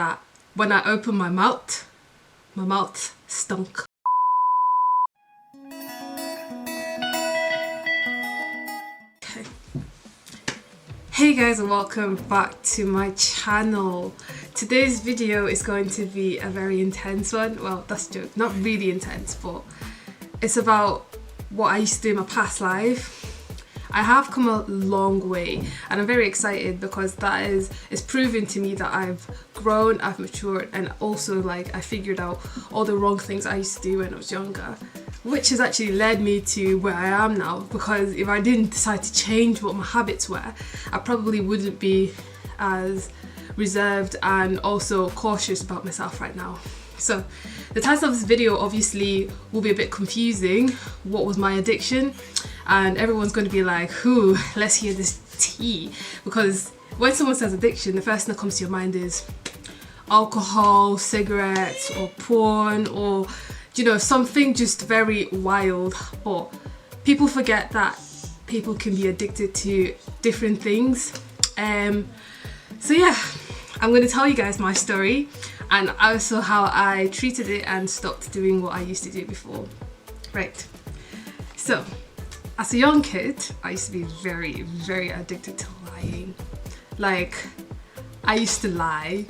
that when I opened my mouth stunk. Okay. Hey guys, and welcome back to my channel. Today's video is going to be a very intense one. Well, that's a joke, not really intense, but it's about what I used to do in my past life. I have come a long way and I'm very excited because that is proven to me that I've grown, I've matured, and also like I figured out all the wrong things I used to do when I was younger, which has actually led me to where I am now. Because if I didn't decide to change what my habits were, I probably wouldn't be as reserved and also cautious about myself right now. So the title of this video obviously will be a bit confusing. What was my addiction? And everyone's going to be like, "Who? Let's hear this tea." Because when someone says addiction, the first thing that comes to your mind is alcohol, cigarettes, or porn, or you know, something just very wild. But people forget that people can be addicted to different things. So yeah, I'm going to tell you guys my story and also how I treated it and stopped doing what I used to do before. Right, so as a young kid, I used to be very, very addicted to lying. Like, I used to lie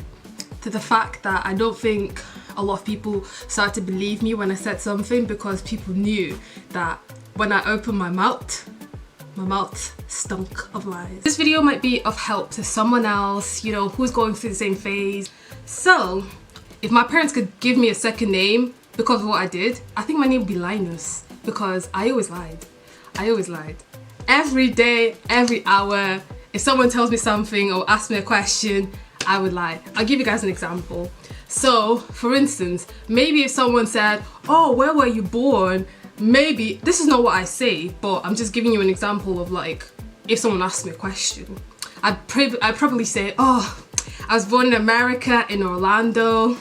to the fact that I don't think a lot of people started to believe me when I said something, because people knew that when I opened my mouth stunk of lies. This video might be of help to someone else, you know, who's going through the same phase. So, if my parents could give me a second name because of what I did, I think my name would be Linus, because I always lied. Every day, every hour, if someone tells me something or asks me a question, I would lie. I'll give you guys an example. So, for instance, maybe if someone said, "Oh, where were you born?" Maybe, this is not what I say, but I'm just giving you an example of like, if someone asks me a question, I'd probably say, "Oh, I was born in America, in Orlando."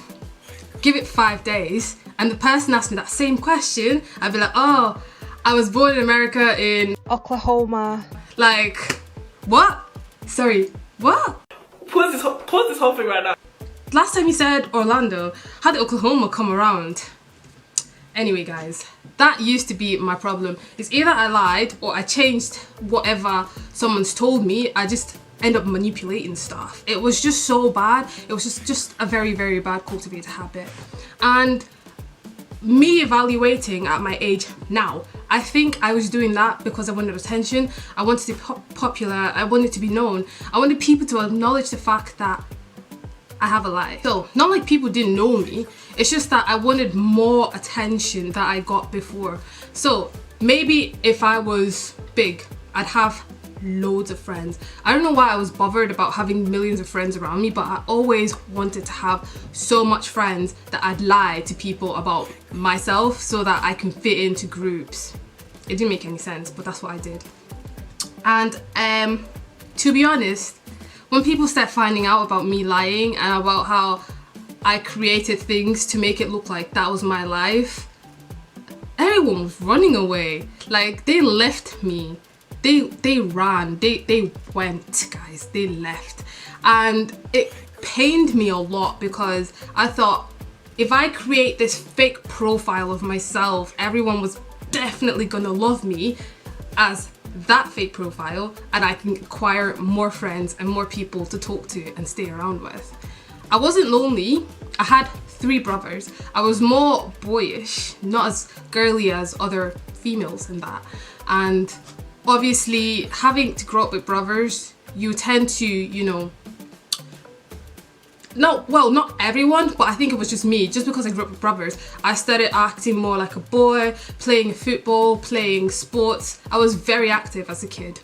Give it 5 days, and the person asked me that same question, I'd be like, "Oh, I was born in America in Oklahoma." Like, what? Sorry, what? Pause this whole thing right now. Last time you said Orlando, how did Oklahoma come around? Anyway guys, that used to be my problem. It's either I lied or I changed whatever someone's told me. I just end up manipulating stuff. It was just so bad. It was just a very, very bad cultivated habit. And me evaluating at my age now, I think I was doing that because I wanted attention. I wanted to be popular. I wanted to be known. I wanted people to acknowledge the fact that I have a life. So, not like people didn't know me. It's just that I wanted more attention that I got before. So, maybe if I was big, I'd have loads of friends. I don't know why I was bothered about having millions of friends around me, but I always wanted to have so much friends that I'd lie to people about myself so that I can fit into groups. It didn't make any sense, but that's what I did. And to be honest, when people start finding out about me lying and about how I created things to make it look like that was my life, everyone was running away. Like, they left me. They ran, they went, guys, they left. And it pained me a lot because I thought, if I create this fake profile of myself, everyone was definitely gonna love me as that fake profile, and I can acquire more friends and more people to talk to and stay around with. I wasn't lonely. I had 3 brothers. I was more boyish, not as girly as other females in that. And obviously, having to grow up with brothers, you tend to, you know, not everyone, but I think it was just me. Just because I grew up with brothers, I started acting more like a boy, playing football, playing sports. I was very active as a kid,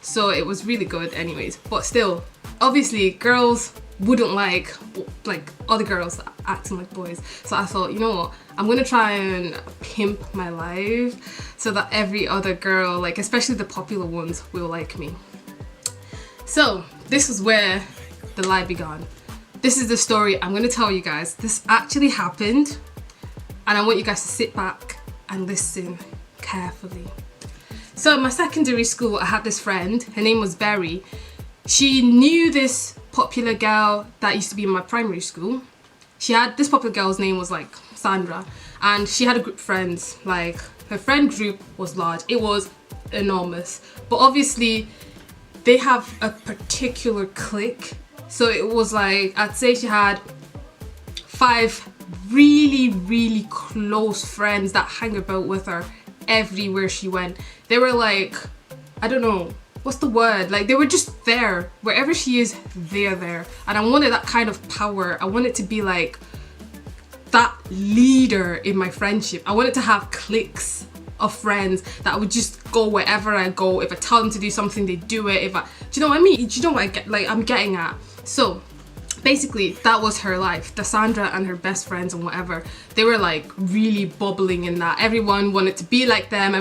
so it was really good anyways. But still, obviously, girls wouldn't like other girls acting like boys. So I thought, you know what, I'm gonna try and pimp my life so that every other girl, like especially the popular ones, will like me. So this is where the lie began. This is the story I'm gonna tell you guys. This actually happened, and I want you guys to sit back and listen carefully. So in my secondary school, I had this friend. Her name was Berry. She knew this popular girl that used to be in my primary school. This popular girl's name was like Sandra, and she had a group of friends. Like, her friend group was large, it was enormous, but obviously they have a particular clique. So it was like, I'd say she had 5 really close friends that hang about with her everywhere she went. They were like, I don't know, what's the word? Like, they were just there. Wherever she is, they're there. And I wanted that kind of power. I wanted to be like that leader in my friendship. I wanted to have cliques of friends that would just go wherever I go. If I tell them to do something, they do it. Do you know what I mean? Do you know what I get? Like, I'm getting at? So basically, that was her life. The Sandra and her best friends and whatever, they were like really bubbling in that. Everyone wanted to be like them.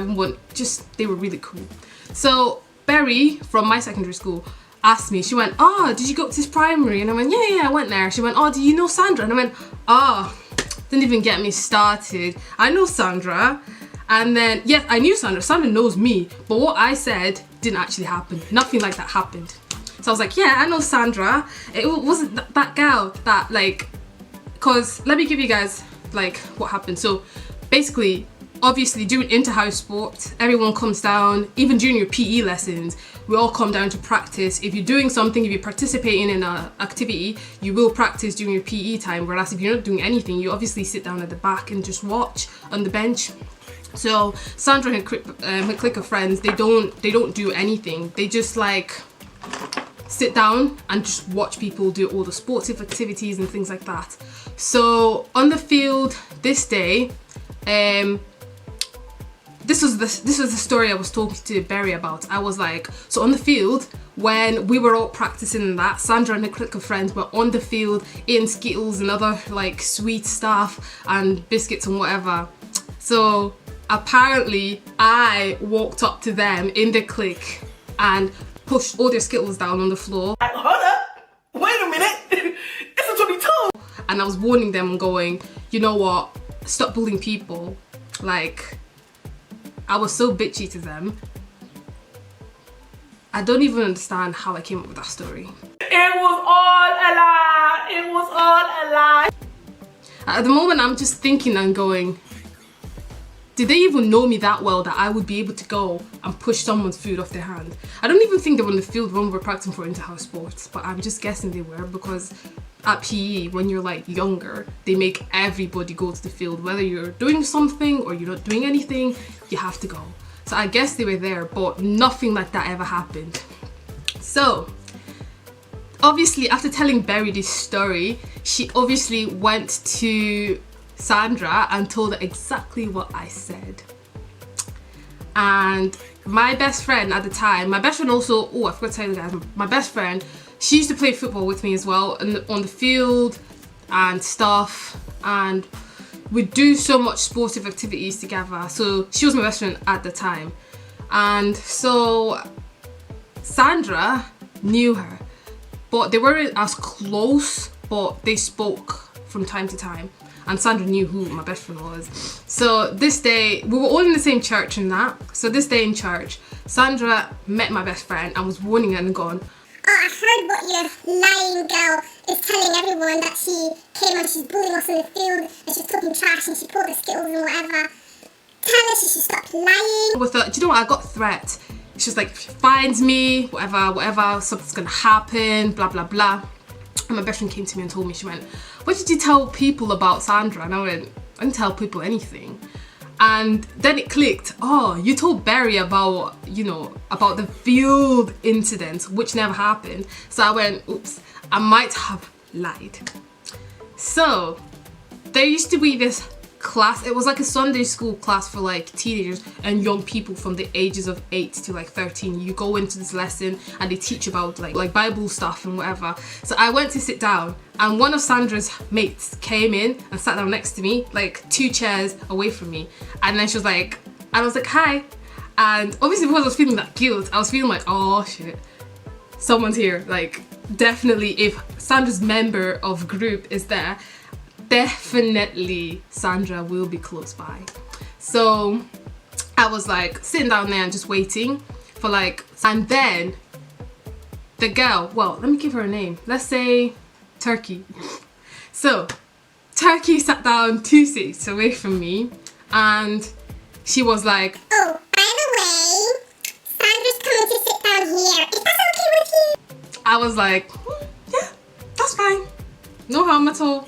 They were really cool. So Berry from my secondary school asked me, she went, "Oh, did you go to this primary?" And I went, yeah, I went there. She went, "Oh, do you know Sandra?" And I went, "Oh, didn't even get me started. I know Sandra." And then, yes, I knew Sandra. Sandra knows me. But what I said didn't actually happen. Nothing like that happened. So I was like, yeah, I know Sandra. It wasn't that girl that, like, because let me give you guys like what happened. So basically, obviously during inter-house sports, everyone comes down. Even during your PE lessons, we all come down to practice. If you're doing something, if you're participating in an activity, you will practice during your PE time. Whereas if you're not doing anything, you obviously sit down at the back and just watch on the bench. So Sandra and her clique of friends, they don't do anything. They just like sit down and just watch people do all the sports activities and things like that. So on the field this day, this was the story I was talking to Berry about. I was like, so on the field, when we were all practicing that, Sandra and a clique of friends were on the field eating Skittles and other like sweet stuff and biscuits and whatever. So apparently I walked up to them in the clique and pushed all their Skittles down on the floor. Hold up, wait a minute, it's a 22. And I was warning them and going, you know what, stop bullying people. Like, I was so bitchy to them. I don't even understand how I came up with that story. It was all a lie. It was all a lie. At the moment, I'm just thinking and going, did they even know me that well that I would be able to go and push someone's food off their hand? I don't even think they were on the field when we were practicing for inter-house sports, but I'm just guessing they were, because at PE, when you're like younger, they make everybody go to the field. Whether you're doing something or you're not doing anything, you have to go. So I guess they were there, but nothing like that ever happened. So obviously, after telling Berry this story, she obviously went to Sandra and told her exactly what I said. And my best friend at the time, my best friend also, oh, I forgot to tell you guys, my best friend, she used to play football with me as well, and on the field and stuff, and we'd do so much sportive activities together. So she was my best friend at the time. And so Sandra knew her, but they weren't as close, but they spoke from time to time. And Sandra knew who my best friend was. So this day, we were all in the same church and that. So this day in church, Sandra met my best friend and was warning her and going, "Oh, I heard what your lying girl is telling everyone, that she came and she's bullying us in the field and she's talking trash and she pulled the Skittles and whatever. Tell her she should stop lying." With her, do you know what? I got threat. She was like, if she finds me, whatever, something's gonna happen, blah, blah, blah. And my best friend came to me and told me, she went, "What did you tell people about Sandra?" And I went, "I didn't tell people anything." And then it clicked. Oh, you told Berry about, you know, about the field incident, which never happened. So I went, oops, I might have lied. So there used to be this class. It was like a Sunday school class for like teenagers and young people from the ages of 8 to like 13. You go into this lesson and they teach about like Bible stuff and whatever. So I went to sit down and one of Sandra's mates came in and sat down next to me, like 2 chairs away from me. And then she was like, and I was like, "Hi." And obviously because I was feeling that guilt, I was feeling like, oh shit, someone's here. Like, definitely if Sandra's member of group is there, definitely Sandra will be close by. So I was like sitting down there and just waiting for like, and then the girl, well, let me give her a name. Let's say Turkey. So Turkey sat down 2 seats away from me and she was like, oh, by the way, Sandra's coming to sit down here. Is that okay with you? I was like, yeah, that's fine. No harm at all.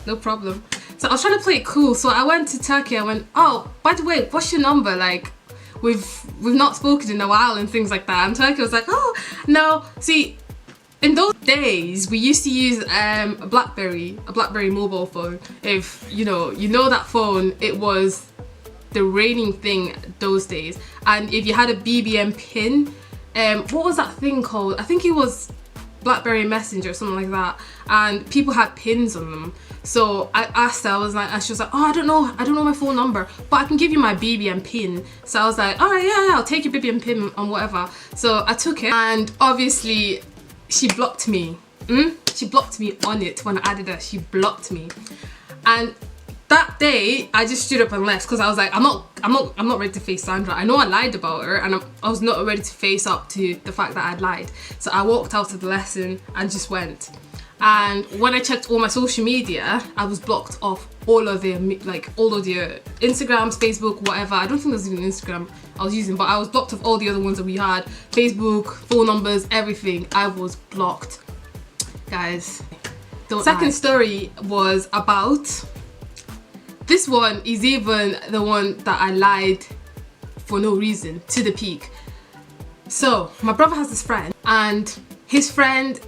No problem. So I was trying to play it cool. So I went to Turkey. I went, oh, by the way, what's your number? Like, we've not spoken in a while and things like that. And Turkey was like, oh, no. See, in those days, we used to use a BlackBerry mobile phone. If you know that phone, it was the reigning thing those days. And if you had a BBM pin, what was that thing called? I think it was BlackBerry Messenger or something like that. And people had pins on them. So I asked her, and she was like, oh, I don't know my phone number, but I can give you my BBM pin. So I was like, all right, yeah, I'll take your BBM pin and whatever. So I took it, and obviously she blocked me. She blocked me on it when I added her. She blocked me, and that day I just stood up and left because I was like, I'm not ready to face Sandra. I know I lied about her, and I was not ready to face up to the fact that I'd lied. So I walked out of the lesson and just went. And when I checked all my social media, I was blocked off all of their Instagrams, Facebook, whatever. I don't think there's even Instagram I was using, but I was blocked off all the other ones that we had. Facebook, phone numbers, everything. I was blocked. Guys, don't lie. Second story was about, this one is even the one that I lied for no reason to the peak. So my brother has this friend, and his friend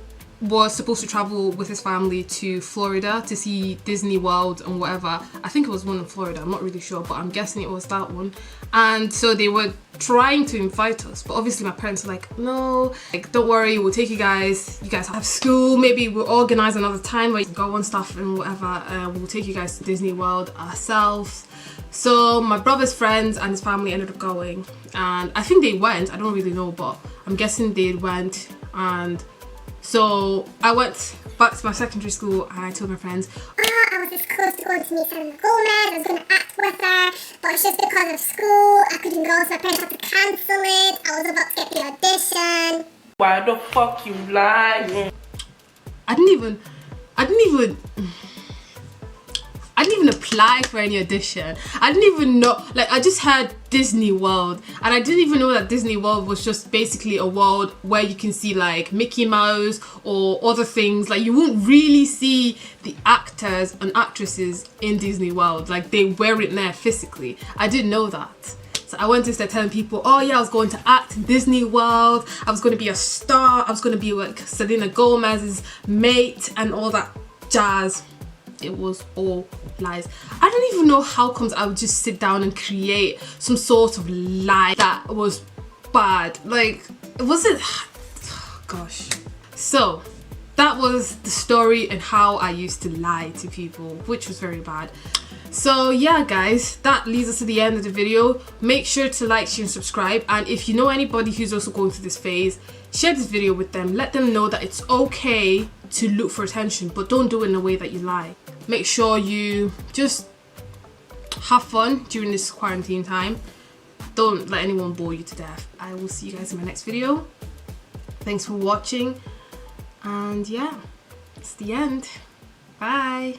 was supposed to travel with his family to Florida to see Disney World and whatever. I think it was one in Florida, I'm not really sure, but I'm guessing it was that one. And so they were trying to invite us, but obviously my parents were like, no, like, don't worry, we'll take you guys have school, maybe we'll organize another time where you can go and stuff and whatever. We'll take you guys to Disney World ourselves. So my brother's friends and his family ended up going, and I think they went, I don't really know, but I'm guessing they went. And so I went back to my secondary school and I told my friends, oh, I was this close to going to meet Selena Gomez, I was going to act with her, but it's just because of school, I couldn't go, so my parents had to cancel it. I was about to get the audition. Why the fuck you lying? I didn't even apply for any audition. I didn't even know, like, I just heard Disney World, and I didn't even know that Disney World was just basically a world where you can see like Mickey Mouse or other things. Like, you won't really see the actors and actresses in Disney World, like they weren't there physically. I didn't know that. So I went to start telling people, oh yeah, I was going to act in Disney World, I was going to be a star, I was going to be like Selena Gomez's mate and all that jazz. It was all lies. I don't even know how comes I would just sit down and create some sort of lie that was bad. Like, was it? Oh, gosh. So that was the story and how I used to lie to people, which was very bad. So yeah guys, that leads us to the end of the video. Make sure to like, share and subscribe, and if you know anybody who's also going through this phase, share this video with them. Let them know that it's okay to look for attention, but don't do it in a way that you lie. Make sure you just have fun during this quarantine time. Don't let anyone bore you to death. I will see you guys in my next video. Thanks for watching, and yeah, it's the end. Bye.